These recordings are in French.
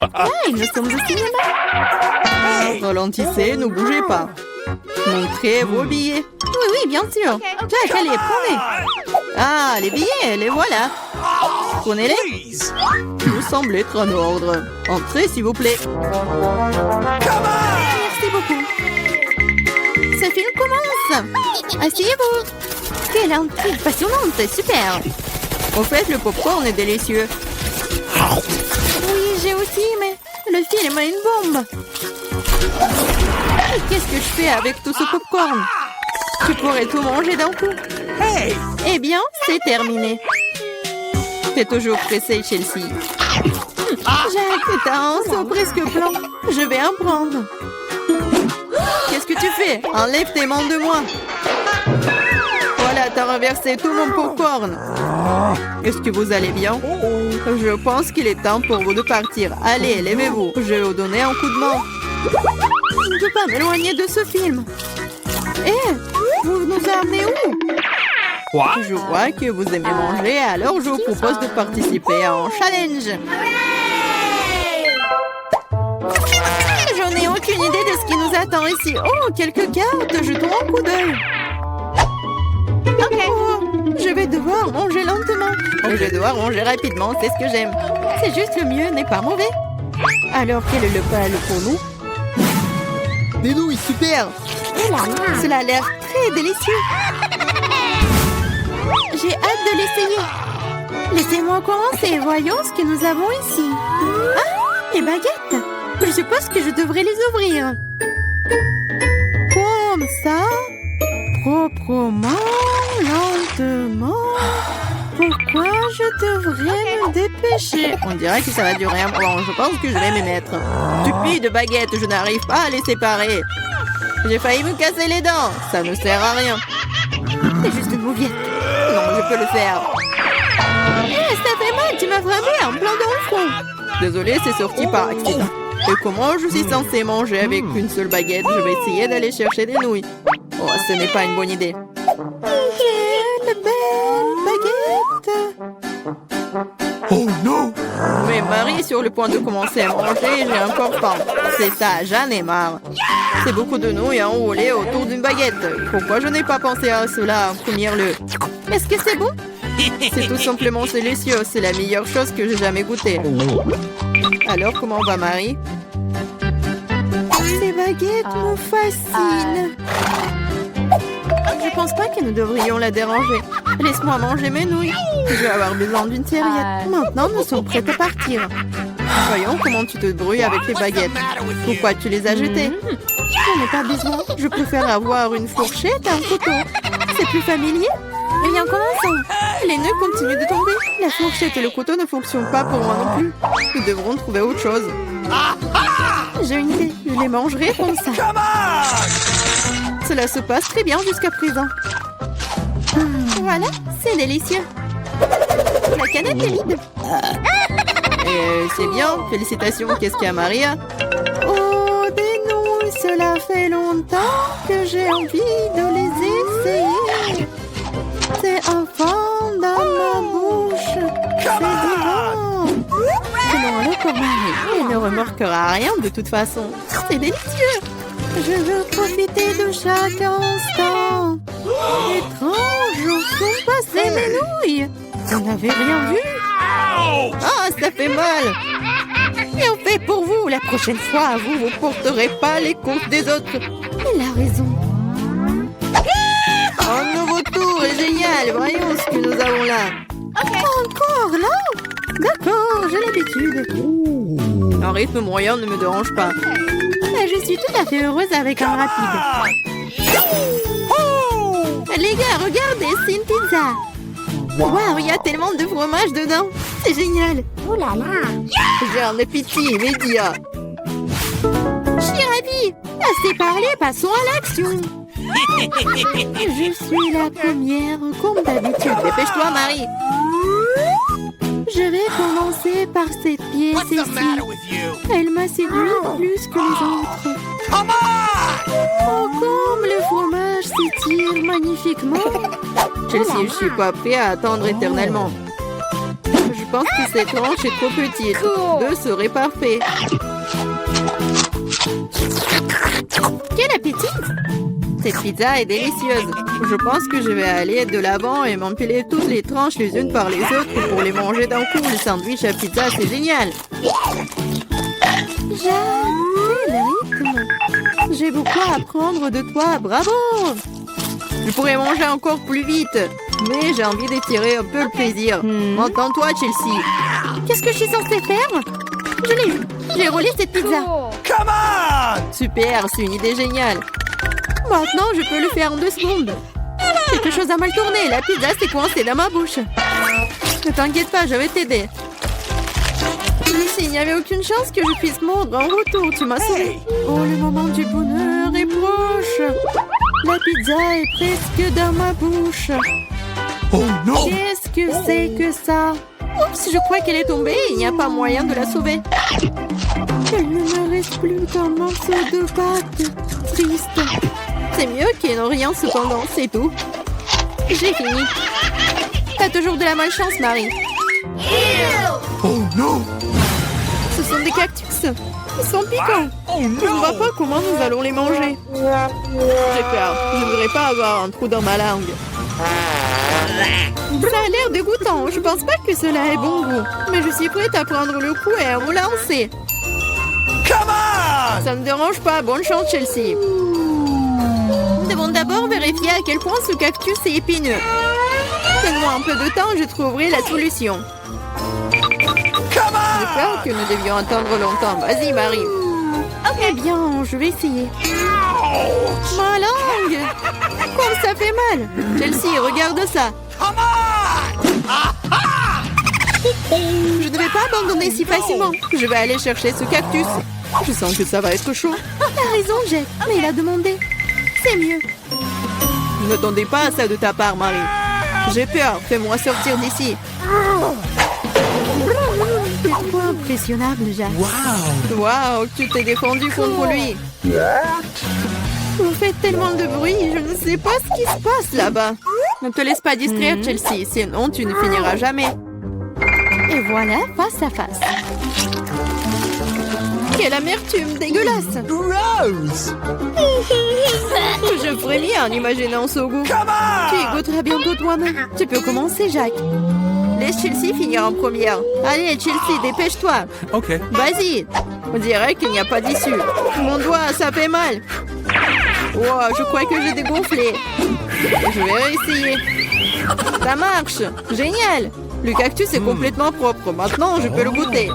Hey, nous sommes au cinéma. Ralentissez, ne bougez pas. Montrez vos billets. Oui, oui, bien sûr. Jack, allez, prenez. Ah, les billets, les voilà. Prenez-les. Vous semblez être en ordre. Entrez, s'il vous plaît. Merci beaucoup. Ce film commence. Asseyez-vous. Quelle intrigue passionnante, super. Au fait, le popcorn est délicieux. Oui, j'ai aussi, mais le film a une bombe. Et qu'est-ce que je fais avec tout ce popcorn? Tu pourrais tout manger d'un coup. Eh bien, c'est terminé. T'es toujours pressé, Chelsea. Jack, t'as un seau presque blanc. Je vais en prendre. Qu'est-ce que tu fais? Enlève tes mains de moi. Voilà, t'as renversé tout mon popcorn. Est-ce que vous allez bien? Je pense qu'il est temps pour vous de partir. Allez, levez-vous. Je vais vous donner un coup de main. Je ne peux pas m'éloigner de ce film. Vous nous amenez où? Je vois que vous aimez manger, alors je vous propose de participer à un challenge. Je n'ai aucune idée de ce qui nous attend ici. Oh, quelques cartes, jetons un coup d'œil. Oh, je vais devoir manger lentement. Je vais devoir manger rapidement, c'est ce que j'aime. C'est juste le mieux, n'est pas mauvais. Alors, quel est le plat pour nous? Des nouilles, super. Cela a l'air très délicieux. J'ai hâte de l'essayer. Laissez-moi commencer, voyons ce que nous avons ici. Ah, les baguettes. Je suppose que je devrais les ouvrir. Comme ça, proprement, lentement. Pourquoi je devrais me dépêcher? On dirait que ça va durer un moment. Je pense que je vais m'y mettre. Stupide baguette, je n'arrive pas à les séparer. J'ai failli me casser les dents. Ça ne sert à rien. C'est juste une mouviette. Non, je peux le faire. Ça fait mal, tu m'as frappé en plein dans le front. Désolée, c'est sorti par accident. Et comment je suis censée manger avec une seule baguette? Je vais essayer d'aller chercher des nouilles. Oh, ce n'est pas une bonne idée. Quelle belle baguette! Oh non! Mais Marie est sur le point de commencer à manger et j'ai encore faim. C'est ça, j'en ai marre. C'est beaucoup de nouilles enroulées autour d'une baguette. Pourquoi je n'ai pas pensé à cela en premier lieu? Est-ce que c'est bon? C'est tout simplement délicieux. C'est la meilleure chose que j'ai jamais goûtée. Alors, comment va Marie? Ces baguettes me fascinent. Je pense pas que nous devrions la déranger. Laisse-moi manger mes nouilles. Je vais avoir besoin d'une serviette. Maintenant, nous sommes prêts à partir. Voyons comment tu te débrouilles avec les baguettes. Pourquoi tu les as jetées? J'en ai pas besoin. Je préfère avoir une fourchette et un couteau. C'est plus familier. Rien commençons. Les nœuds continuent de tomber. La fourchette et le couteau ne fonctionnent pas pour moi non plus. Nous devrons trouver autre chose. J'ai une idée. Je les mangerai comme ça. Cela se passe très bien jusqu'à présent. Voilà, c'est délicieux. La canette est vide. C'est bien. Félicitations. Qu'est-ce qu'il y a, Maria? Oh, des nouilles. Cela fait longtemps que j'ai envie de les essayer. C'est un fond dans ma bouche. C'est divin. Prenons-le pour Marie. Elle ne remarquera rien de toute façon. C'est délicieux. Je veux profiter de chaque instant. Étrange, où sont passées mes nouilles? Vous n'avez rien vu? Ah, ça fait mal. Et on fait pour vous. La prochaine fois, vous ne porterez pas les comptes des autres. Il a raison. Un nouveau tour est génial. Voyons ce que nous avons là. Encore là? D'accord, j'ai l'habitude. Un rythme moyen ne me dérange pas. Je suis tout à fait heureuse avec un rapide. Les gars, regardez, c'est une pizza. Waouh, il y a tellement de fromage dedans. C'est génial. Oh là là. J'ai un appétit immédiat. Je suis ravie. Assez parlé, passons à l'action. Je suis la première, comme d'habitude. Dépêche-toi, Marie. Je vais commencer par cette pièce ici. Elle m'a séduit plus que les autres. Oh, comme le fromage s'étire magnifiquement. Chelsea, je suis pas prêt à attendre éternellement. Je pense que cette tranche est trop petite. 2 serait parfait. Quel appétit! Cette pizza est délicieuse. Je pense que je vais aller de l'avant et m'empiler toutes les tranches les unes par les autres pour les manger d'un coup. Le sandwich à pizza, c'est génial. J'adore le rythme. J'ai beaucoup à apprendre de toi. Bravo! Je pourrais manger encore plus vite, mais j'ai envie d'étirer un peu le plaisir. Entends-toi, Chelsea. Qu'est-ce que je suis censée faire? J'ai roulé cette pizza. Come on! Super, c'est une idée géniale. Maintenant, je peux le faire en 2 secondes. Quelque chose a mal tourné. La pizza s'est coincée dans ma bouche. Ne t'inquiète pas, je vais t'aider. Lucie, il n'y avait aucune chance que je puisse mordre en retour. Tu m'as sauvé. Oh, le moment du bonheur est proche. La pizza est presque dans ma bouche. Oh non! Qu'est-ce que c'est que ça? Oups, je crois qu'elle est tombée. Il n'y a pas moyen de la sauver. Il ne me reste plus qu'un morceau de pâte. Triste. C'est mieux qu'il n'y ait rien cependant, c'est tout. J'ai fini. T'as toujours de la malchance, Marie. Oh non! Ce sont des cactus. Ils sont piquants. Oh Je ne vois pas comment nous allons les manger. J'ai peur. Je ne voudrais pas avoir un trou dans ma langue. Ça a l'air dégoûtant. Je pense pas que cela ait bon goût. Mais je suis prête à prendre le coup et à vous lancer. Come on! Ça ne me dérange pas. Bonne chance, Chelsea. Nous devons d'abord vérifier à quel point ce cactus est épineux. Donne-moi un peu de temps, je trouverai la solution. Come J'ai on! peur que nous devions attendre longtemps. Vas-y, Marie. Eh bien, je vais essayer. Ma langue! Comme ça fait mal! Chelsea, regarde ça! Come on! Je ne vais pas abandonner si facilement. Je vais aller chercher ce cactus. Je sens que ça va être chaud. T'as raison, Jack, mais il a demandé. C'est mieux. Ne m'attendais pas à ça de ta part, Marie. J'ai peur. Fais-moi sortir d'ici. C'est trop impressionnable, Jack. Wow! Waouh, tu t'es défendu contre lui. Vous faites tellement de bruit, je ne sais pas ce qui se passe là-bas. Ne te laisse pas distraire, Chelsea, sinon tu ne finiras jamais. Et voilà, face à face. Quelle amertume dégueulasse! Gross! Je frémis en imaginant ce goût. Come on! Tu y goûteras bientôt toi-même. Tu peux commencer, Jack. Laisse Chelsea finir en première. Allez, Chelsea, dépêche-toi. OK. Vas-y. On dirait qu'il n'y a pas d'issue. Mon doigt, ça fait mal. Wow, je crois que j'ai dégonflé. Je vais réessayer. Ça marche. Génial. Le cactus est complètement propre. Maintenant, je peux le goûter.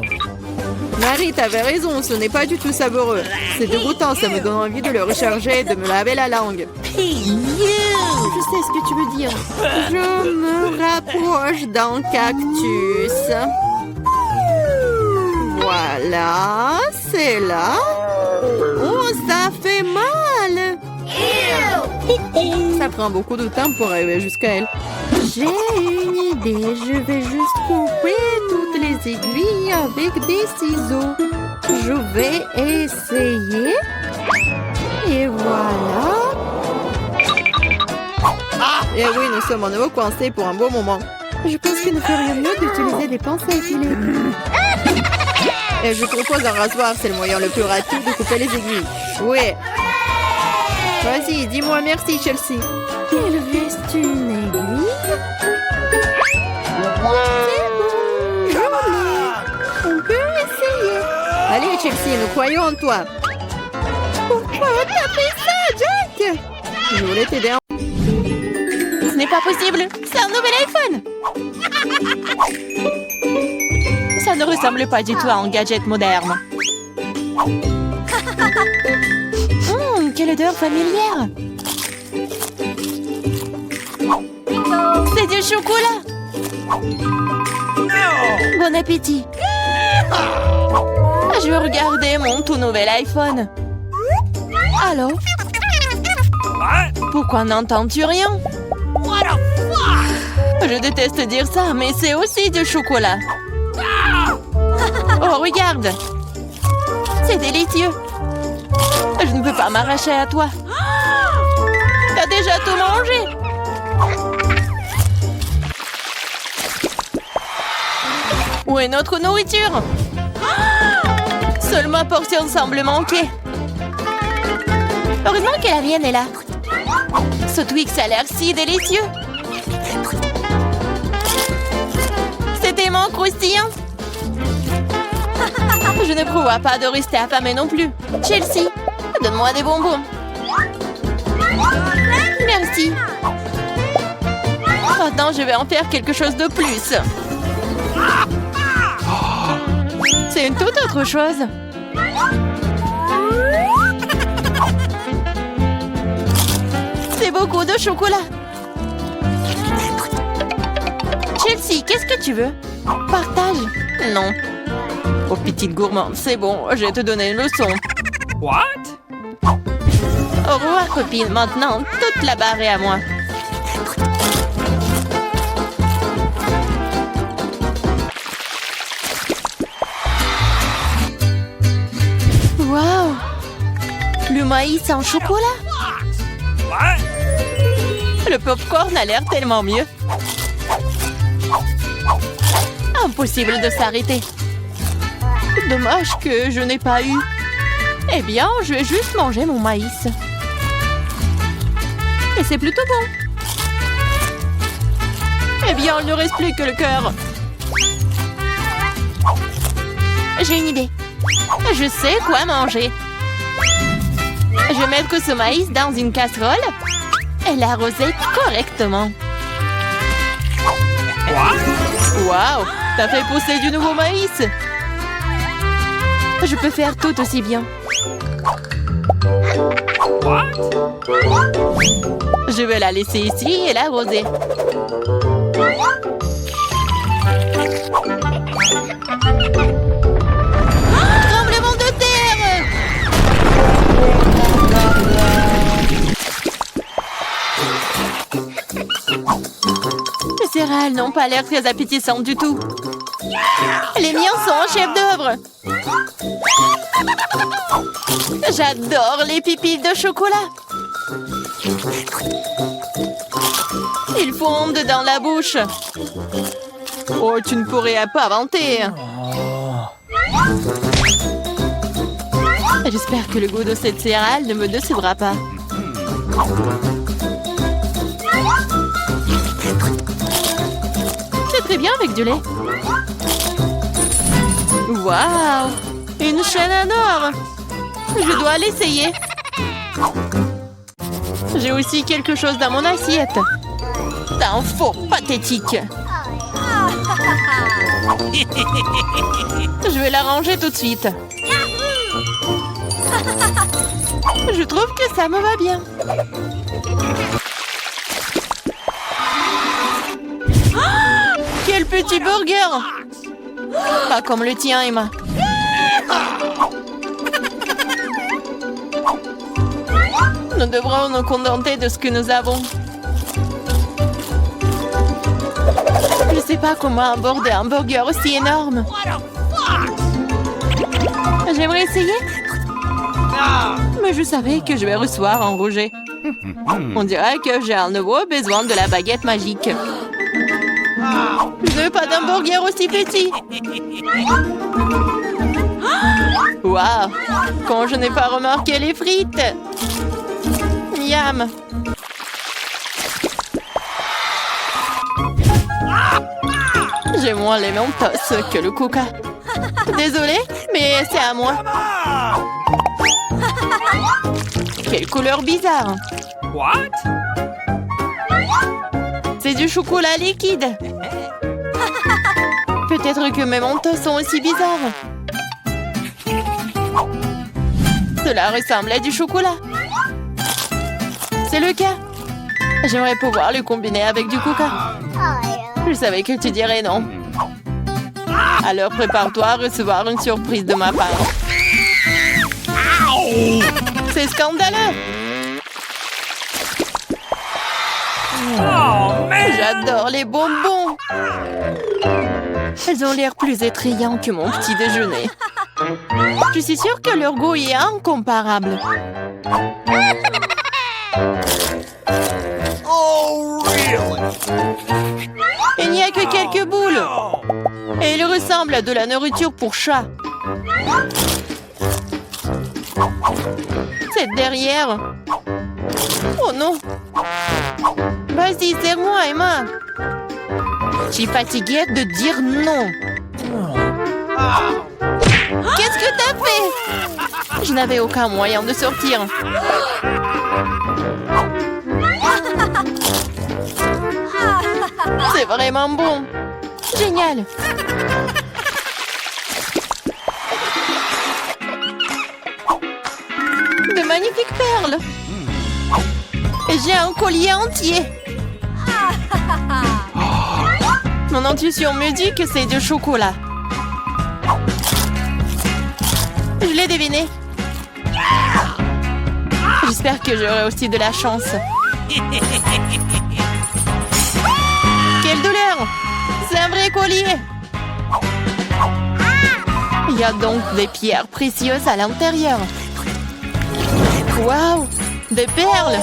Marie, t'avais raison. Ce n'est pas du tout savoureux. C'est dégoûtant. Ça me donne envie de le recharger et de me laver la langue. Je sais ce que tu veux dire. Je me rapproche d'un cactus. Voilà, c'est là. Oh, ça fait mal. Ça prend beaucoup de temps pour arriver jusqu'à elle. J'ai une idée. Je vais juste couper toutes les aiguilles avec des ciseaux. Je vais essayer. Et voilà. Et oui, nous sommes à nouveau coincés pour un beau moment. Je pense qu'il ne ferait mieux d'utiliser des pinces à épiler. Et je propose un rasoir, c'est le moyen le plus rapide de couper les aiguilles. Oui. Vas-y, dis-moi merci, Chelsea. Il reste une aiguille. C'est bon, joli. On peut essayer. Allez, Chelsea, nous croyons en toi. Pourquoi t'as fait ça, Jack? Je voulais t'aider. Ce n'est pas possible. C'est un nouvel iPhone. Ça ne ressemble pas du tout à un gadget moderne. Quelle odeur familière! C'est du chocolat! Bon appétit! Je vais regarder mon tout nouvel iPhone. Allô? Pourquoi n'entends-tu rien? Je déteste dire ça, mais c'est aussi du chocolat. Oh, regarde! C'est délicieux! Je ne peux pas m'arracher à toi. T'as déjà tout mangé. Où est notre nourriture? Seule ma portion semble manquer. Heureusement que la mienne est là. Ce Twix a l'air si délicieux. C'est tellement croustillant. Je ne prévois pas de rester affamée non plus. Chelsea, donne-moi des bonbons. Merci. Maintenant, je vais en faire quelque chose de plus. C'est une toute autre chose. C'est beaucoup de chocolat. Chelsea, qu'est-ce que tu veux? Partage. Non. Oh, petite gourmande, c'est bon, je vais te donner une leçon. What? Au revoir, copine. Maintenant, toute la barre est à moi. Waouh! Le maïs en chocolat? What? Le popcorn a l'air tellement mieux. Impossible de s'arrêter. Dommage que je n'ai pas eu. Eh bien, je vais juste manger mon maïs. Et c'est plutôt bon. Eh bien, il ne reste plus que le cœur. J'ai une idée. Je sais quoi manger. Je vais mettre ce maïs dans une casserole et l'arroser correctement. Waouh! T'as fait pousser du nouveau maïs! Je peux faire tout aussi bien. What? Je vais la laisser ici et l'arroser. Tremblement de terre! Les céréales n'ont pas l'air très appétissantes du tout. Les miens sont en chef-d'œuvre. J'adore les pipilles de chocolat. Ils fondent dans la bouche. Oh, tu ne pourrais pas inventer. J'espère que le goût de cette céréale ne me décevra pas. C'est très bien avec du lait. Waouh! Une chaîne en or! Je dois l'essayer. J'ai aussi quelque chose dans mon assiette. T'as un faux pathétique. Je vais la ranger tout de suite. Je trouve que ça me va bien. Ah, quel petit burger! Pas comme le tien, Emma. Nous devrons nous contenter de ce que nous avons. Je ne sais pas comment aborder un burger aussi énorme. J'aimerais essayer. Mais je savais que je vais recevoir un rejet. On dirait que j'ai à nouveau besoin de la baguette magique. Je ne veux pas d'un burger aussi petit. Waouh! Quand je n'ai pas remarqué les frites. Miam! J'ai moins les Mentos que le Coca. Désolée, mais c'est à moi. Quelle couleur bizarre! What? C'est du chocolat liquide. Peut-être que mes Mentos sont aussi bizarres. Cela ressemble à du chocolat. C'est le cas. J'aimerais pouvoir le combiner avec du Coca. Je savais que tu dirais non. Alors prépare-toi à recevoir une surprise de ma part. C'est scandaleux. Oh, man! J'adore les bonbons. Elles ont l'air plus attrayants que mon petit déjeuner. Je suis sûre que leur goût est incomparable. Oh, really? Il n'y a que quelques boules. Et il ressemble à de la nourriture pour chat. C'est derrière. Oh non. Vas-y, serre-moi, Emma. Je suis fatiguée de dire non. Qu'est-ce que t'as fait? Je n'avais aucun moyen de sortir. C'est vraiment bon. Génial. De magnifiques perles. Et j'ai un collier entier. Mon intuition me dit que c'est du chocolat. Je l'ai deviné. J'espère que j'aurai aussi de la chance. Quelle douleur! C'est un vrai collier! Il y a donc des pierres précieuses à l'intérieur. Waouh! Des perles!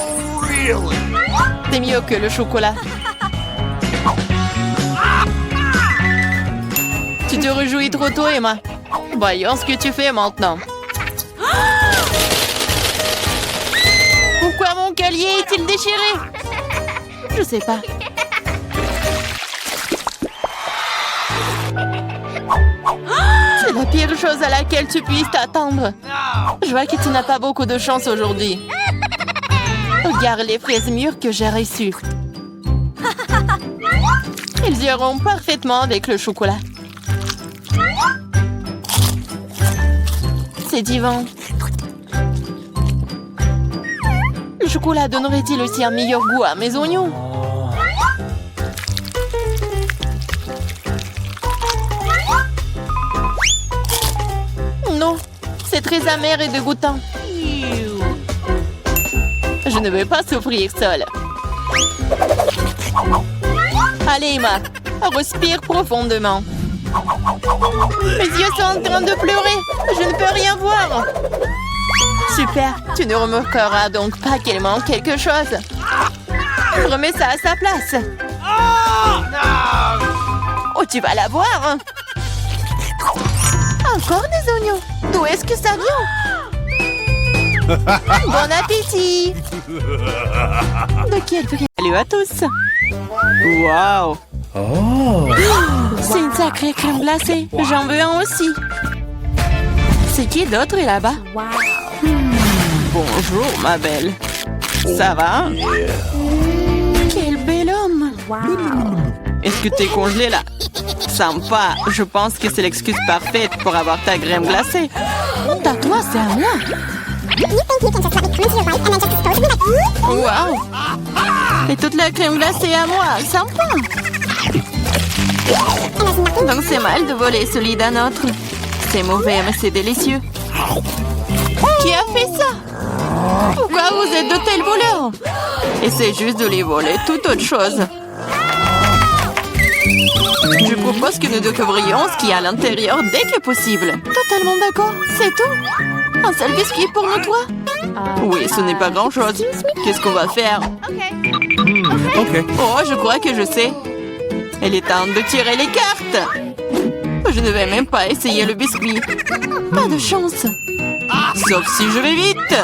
C'est mieux que le chocolat. Tu te réjouis trop tôt, Emma. Voyons ce que tu fais maintenant. Pourquoi mon collier est-il déchiré? Je sais pas. C'est la pire chose à laquelle tu puisses t'attendre. Je vois que tu n'as pas beaucoup de chance aujourd'hui. Regarde les fraises mûres que j'ai reçues. Ils iront parfaitement avec le chocolat. C'est divin. Le chocolat donnerait-il aussi un meilleur goût à mes oignons? Non, c'est très amer et dégoûtant. Je ne veux pas souffrir seule. Allez, Emma, respire profondément. Mes yeux sont en train de pleurer. Je ne peux rien voir. Super, tu ne remarqueras donc pas qu'il manque quelque chose. Remets ça à sa place. Oh, tu vas la voir. Encore des oignons. D'où est-ce que ça vient? Bon appétit. De quel prix? Salut à tous. Waouh. C'est une sacrée crème glacée. J'en veux un aussi. C'est qui d'autre est là-bas? Bonjour, ma belle. Ça va? Quel bel homme. Est-ce que t'es congelé là? Sympa. Je pense que c'est l'excuse parfaite pour avoir ta crème glacée. Honte à toi, c'est à moi. Waouh. Et toute la crème glacée à moi. Sympa. Donc c'est mal de voler celui d'un autre. C'est mauvais, mais c'est délicieux. Qui a fait ça? Pourquoi vous êtes de tels voleurs? Essayez juste de les voler, toute autre chose. Je propose que nous découvrions ce qu'il y a à l'intérieur dès que possible. Totalement d'accord, c'est tout. Un seul biscuit pour nous trois? Oui, ce n'est pas grand-chose. Qu'est-ce qu'on va faire? Ok. Oh, je crois que je sais. Il est temps de tirer les cartes. Je ne vais même pas essayer le biscuit. Pas de chance. Sauf si je vais vite.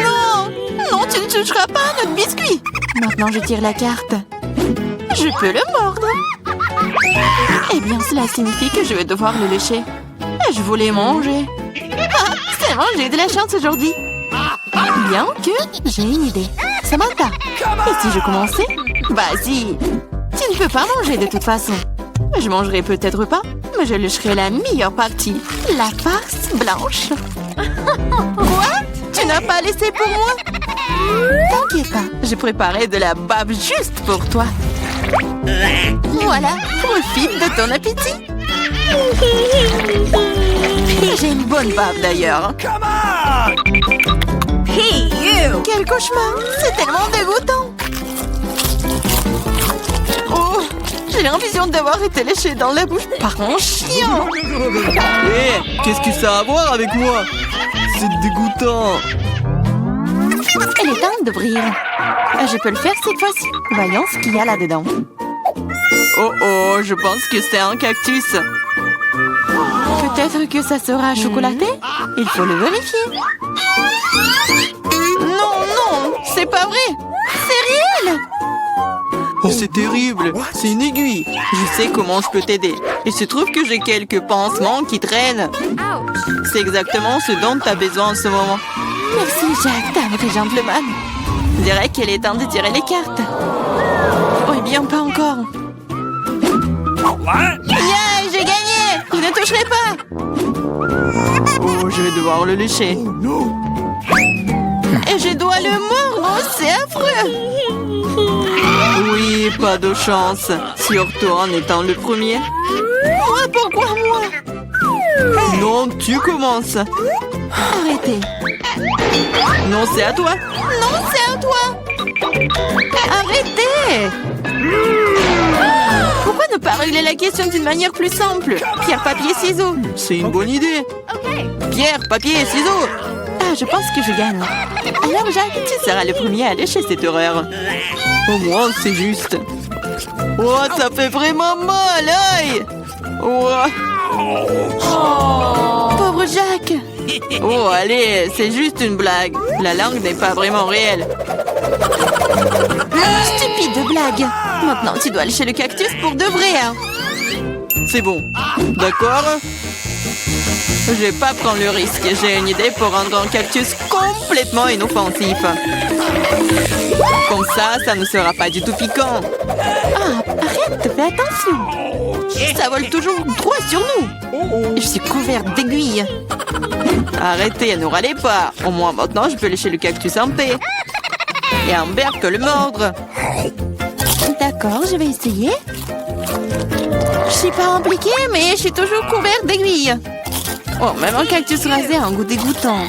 Non! Non, tu ne toucheras pas à notre biscuit. Maintenant, je tire la carte. Je peux le mordre. Eh bien, cela signifie que je vais devoir le lécher. Je voulais manger. Ah, c'est bon, j'ai eu de la chance aujourd'hui. Bien que j'ai une idée. Samantha, et si je commençais? Vas-y. Tu ne peux pas manger de toute façon. Je mangerai peut-être pas, mais je lécherai la meilleure partie. La farce blanche. Quoi? Tu n'as pas laissé pour moi? T'inquiète pas, j'ai préparé de la bave juste pour toi. Voilà, profite de ton appétit. J'ai une bonne bave d'ailleurs. Hey, you! Quel cauchemar! C'est tellement dégoûtant! Oh! J'ai l'impression d'avoir été léchée dans la bouche par un chien! Hé, qu'est-ce que ça a à voir avec moi? C'est dégoûtant! Il est temps d'ouvrir. Je peux le faire cette fois-ci. Voyons ce qu'il y a là-dedans. Oh oh, je pense que c'est un cactus. Peut-être que ça sera chocolaté? Il faut le vérifier. Non, non, c'est pas vrai. C'est réel. Oh, c'est terrible. C'est une aiguille. Je sais comment je peux t'aider. Il se trouve que j'ai quelques pansements qui traînent. C'est exactement ce dont tu as besoin en ce moment. Merci, Jack, t'es un vrai gentleman. Je dirais qu'il est temps de tirer les cartes. Oh, eh bien, pas encore. Yeah, j'ai gagné. Je ne toucherai pas. Oh, je vais devoir le lécher. Et je dois le mordre. Oh, c'est affreux. Oui, pas de chance. Surtout en étant le premier. Moi, pourquoi moi? Non, tu commences. Arrêtez. Non, c'est à toi. Non, c'est à toi. Arrêtez. Pourquoi ne pas régler la question d'une manière plus simple? Pierre, papier, ciseaux. C'est une bonne idée. Pierre, papier, ciseaux. Ah, je pense que je gagne. Alors, Jacques, tu seras le premier à lécher cette horreur. Au moins, c'est juste. Oh, ça fait vraiment mal, aïe. Oh. Pauvre Jacques. Oh, allez, c'est juste une blague. La langue n'est pas vraiment réelle. Stupide blague. Maintenant, tu dois lécher le cactus pour de vrai. Hein. C'est bon. D'accord? Je vais pas prendre le risque. J'ai une idée pour rendre un cactus complètement inoffensif. Comme ça ne sera pas du tout piquant. Ah, arrête, fais attention. Ça vole toujours droit sur nous. Je suis couverte d'aiguilles. Arrêtez, ne râlez pas. Au moins maintenant, je peux lécher le cactus en paix. Et Amber peut le mordre. D'accord, je vais essayer. Je suis pas impliquée, mais je suis toujours couverte d'aiguilles. Oh, même un cactus rasé a un goût dégoûtant.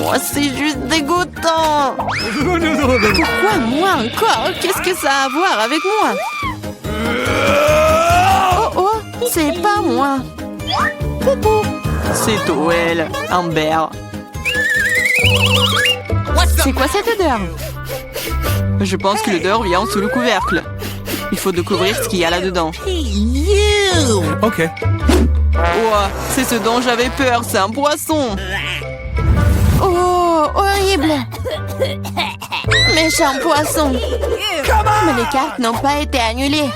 Oh, c'est juste dégoûtant. Pourquoi moi encore? Qu'est-ce que ça a à voir avec moi? Oh oh, c'est pas moi. Poupou. C'est Toel, Amber. C'est quoi cette odeur? Je pense que l'odeur vient sous le couvercle. Il faut découvrir ce qu'il y a là-dedans. Okay. Oh, c'est ce dont j'avais peur, c'est un poisson. Oh, horrible. Méchant poisson. Mais les cartes n'ont pas été annulées.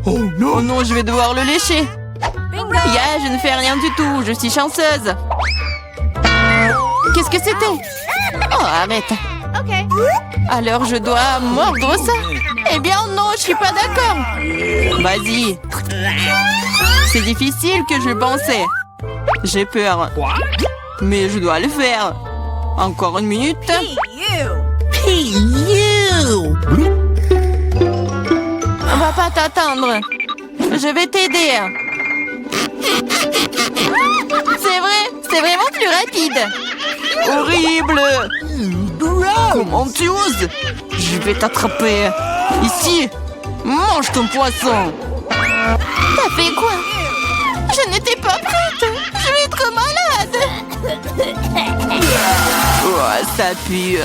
Oh non, je vais devoir le lécher. Ya, je ne fais rien du tout, je suis chanceuse. Qu'est-ce que c'était? Oh, arrête. Alors je dois mordre ça? Eh bien non, je suis pas d'accord. Vas-y. C'est difficile que je pensais. J'ai peur. Mais je dois le faire. Encore une minute. On va pas t'attendre. Je vais t'aider. C'est vraiment plus rapide. Horrible. Comment tu oses? Je vais t'attraper. Ici. Mange ton poisson. T'as fait quoi? Je n'étais pas prête. Je vais être malade. Oh, ça pue.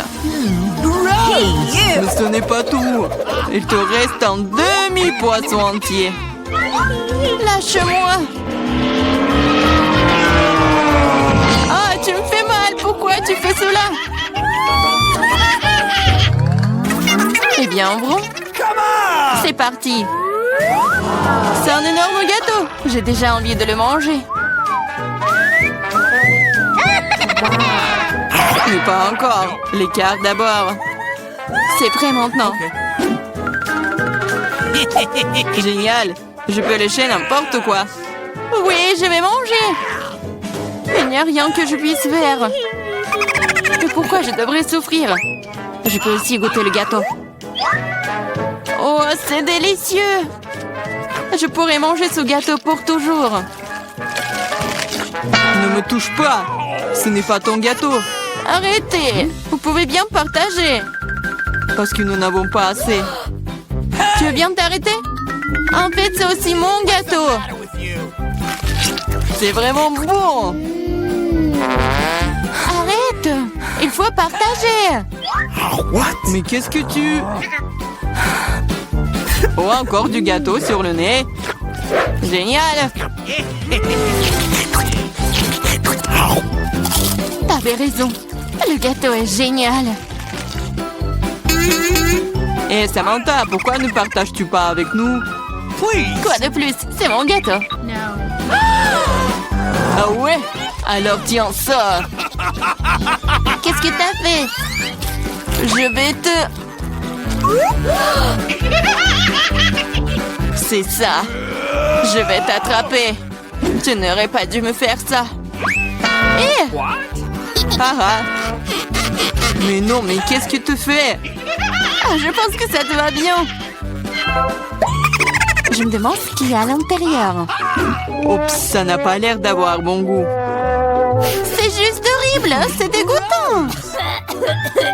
Mais ce n'est pas tout. Il te reste un demi-poisson entier. Lâche-moi. Ah, tu me fais mal. Pourquoi tu fais cela? Eh bien, Vron. C'est parti. C'est un énorme gâteau. J'ai déjà envie de le manger. Mais pas encore. Les cartes d'abord. C'est prêt maintenant. Génial. Je peux lécher n'importe quoi. Oui, je vais manger. Il n'y a rien que je puisse faire. Mais pourquoi je devrais souffrir? Je peux aussi goûter le gâteau. Oh, c'est délicieux. Je pourrais manger ce gâteau pour toujours. Ne me touche pas. Ce n'est pas ton gâteau. Arrêtez. Vous pouvez bien partager. Parce que nous n'avons pas assez. Tu veux bien t'arrêter? En fait, c'est aussi mon gâteau. C'est vraiment bon. Arrête. Il faut partager. Mais qu'est-ce que tu... Oh, encore du gâteau sur le nez. Génial. T'avais raison. Le gâteau est génial. Et Samantha, pourquoi ne partages-tu pas avec nous? Quoi de plus? C'est mon gâteau. Ah ouais? Alors tiens ça. Qu'est-ce que t'as fait? Je vais te... C'est ça. Je vais t'attraper. Tu n'aurais pas dû me faire ça. Eh! Ah. Mais non, mais qu'est-ce que tu fais? Ah, je pense que ça te va bien. Je me demande ce qu'il y a à l'intérieur. Oups, ça n'a pas l'air d'avoir bon goût. C'est juste horrible, c'est dégoûtant.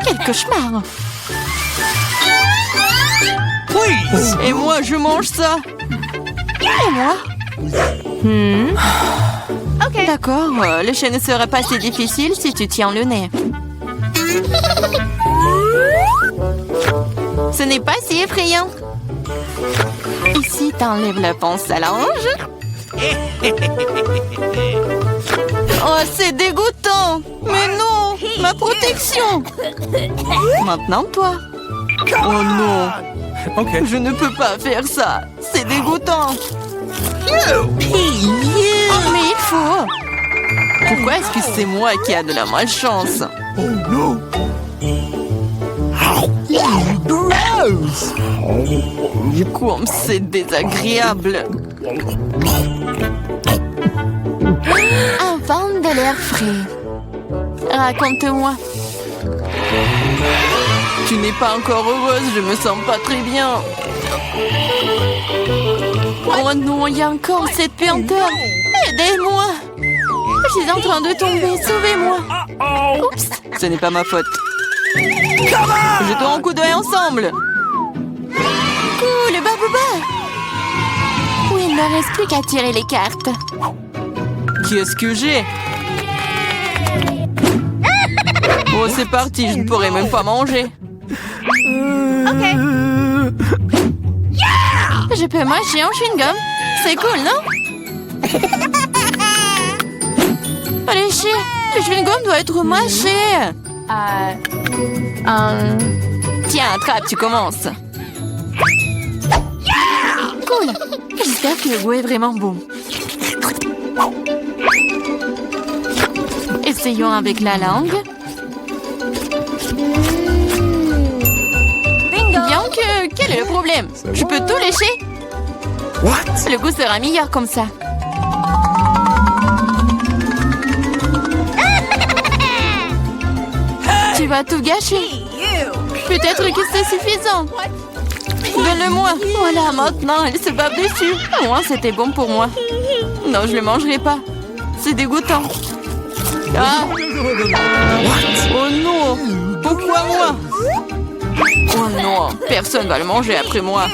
Quel cauchemar. Et moi, je mange ça. Et moi? D'accord, le chien ne serait pas si difficile si tu tiens le nez. Ce n'est pas si effrayant. Ici, t'enlèves la pince à linge. Oh, c'est dégoûtant. Mais non, ma protection. Maintenant, toi. Oh non. Okay. Je ne peux pas faire ça. C'est dégoûtant. Mais il faut. Pourquoi est-ce que c'est moi qui a de la malchance? Comme c'est désagréable. Un vent de l'air frais. Raconte-moi. Tu n'es pas encore heureuse, je me sens pas très bien. Oh non, il y a encore cette puanteur. Aidez-moi. Je suis en train de tomber, sauvez-moi. Oups. Ce n'est pas ma faute. Jetons un coup d'œil ensemble. Cool, Babouba. Oui, il ne reste plus qu'à tirer les cartes. Qu'est-ce que j'ai? Oh, c'est parti, je ne pourrai même pas manger. Je peux mâcher un chewing-gum. C'est cool, non? Allez, chier. Le chewing-gum doit être mâché. Tiens, attrape, tu commences. Cool. J'espère que le goût est vraiment bon. Essayons avec la langue. Bien que... Quel est le problème? Je peux tout lécher? Le goût sera meilleur comme ça. Tu vas tout gâcher. Peut-être que c'est suffisant. Donne-le-moi. Voilà, maintenant, elle se bave dessus. Au moins, c'était bon pour moi. Non, je ne le mangerai pas. C'est dégoûtant. Ah. Oh non! Pourquoi moi? Oh non, personne va le manger après moi.